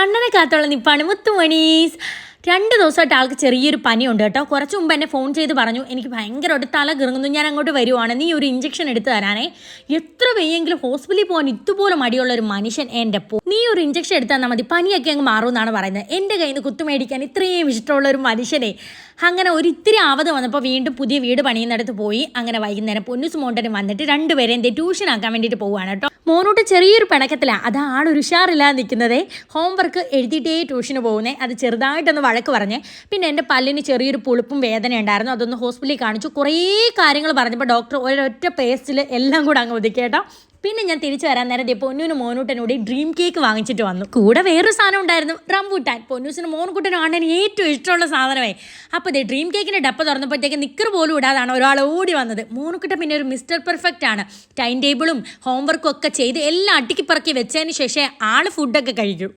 അണ്ണനെ കാത്തുള്ള നിപ്പാണ് മുത്തുമണീസ്. 2 ദിവസമായിട്ട് ആൾക്ക് ചെറിയൊരു പനിയുണ്ട് കേട്ടോ. കുറച്ച് മുമ്പ് എന്നെ ഫോൺ ചെയ്ത് പറഞ്ഞു, എനിക്ക് ഭയങ്കരമായിട്ട് തല കിറങ്ങുന്നു, ഞാൻ അങ്ങോട്ട് വരുവാണ്, നീ ഒരു ഇഞ്ചക്ഷൻ എടുത്ത് തരാനേ. എത്ര വയ്യെങ്കിലും ഹോസ്പിറ്റലിൽ പോകാൻ ഇതുപോലെ മടിയുള്ള ഒരു മനുഷ്യൻ എൻ്റെ നീ ഒരു ഇഞ്ചക്ഷൻ എടുത്ത് തന്നാൽ മതി, പനിയൊക്കെ അങ്ങ് മാറുമെന്നാണ് പറയുന്നത്. എൻ്റെ കയ്യിൽ നിന്ന് കുത്തുമേടിക്കാൻ ഇത്രയും ഇഷ്ടമുള്ള ഒരു മനുഷ്യനെ. അങ്ങനെ ഒരു ഇത്തിരി ആവത് വന്നപ്പോൾ വീണ്ടും പുതിയ വീട് പണിയുന്നിടത്ത് പോയി. അങ്ങനെ വൈകുന്നേരം പൊന്നൂസ് മോണ്ടനും വന്നിട്ട് രണ്ടുപേരെ എൻ്റെ ട്യൂഷൻ ആക്കാൻ വേണ്ടിയിട്ട് പോവുകയാണ് കേട്ടോ. മോനോട്ട് ചെറിയൊരു പിണക്കത്തിലാണ്, അത് ആളൊരു ഉഷാറില്ലാതെ നിൽക്കുന്നത്. ഹോംവർക്ക് എഴുതിയിട്ടേ ട്യൂഷന് പോകുന്നത്. അത് ചെറുതായിട്ടൊന്ന് വഴക്ക് പറഞ്ഞ്. പിന്നെ എൻ്റെ പല്ലിന് ചെറിയൊരു പുളിപ്പും വേദന ഉണ്ടായിരുന്നു, അതൊന്ന് ഹോസ്പിറ്റലിൽ കാണിച്ചു. കുറേ കാര്യങ്ങൾ പറഞ്ഞപ്പോൾ ഡോക്ടർ ഒരൊറ്റ പേസ്റ്റിൽ എല്ലാം കൂടെ അങ്ങ് ഒതുക്കി കേട്ടോ. പിന്നെ ഞാൻ തിരിച്ചു വരാൻ നേരം പൊന്നൂനും മോനൂട്ടനോട് ഡ്രീം കേക്ക് വാങ്ങിച്ചിട്ട് വന്നു. കൂടെ വേറൊരു സാധനം ഉണ്ടായിരുന്നു, റംബൂട്ടാൻ. പൊന്നൂസിന് മോനുകുട്ടനും ആണേന് ഏറ്റവും ഇഷ്ടമുള്ള സാധനമായി. അപ്പോൾ ഡ്രീം കേക്കിൻ്റെ ഡപ്പ തുറന്നപ്പോഴത്തേക്ക് നിക്കർ പോലും ഇടാതാണ് ഒരാൾ ഓടി വന്നത്. മോനുകുട്ടൻ പിന്നെ ഒരു മിസ്റ്റർ പെർഫെക്റ്റ് ആണ്. ടൈം ടേബിളും ഹോംവർക്കും ഒക്കെ ചെയ്ത് എല്ലാം അട്ടിക്ക് പറക്കി വെച്ചതിന് ശേഷം ആൾ ഫുഡൊക്കെ കഴിക്കും.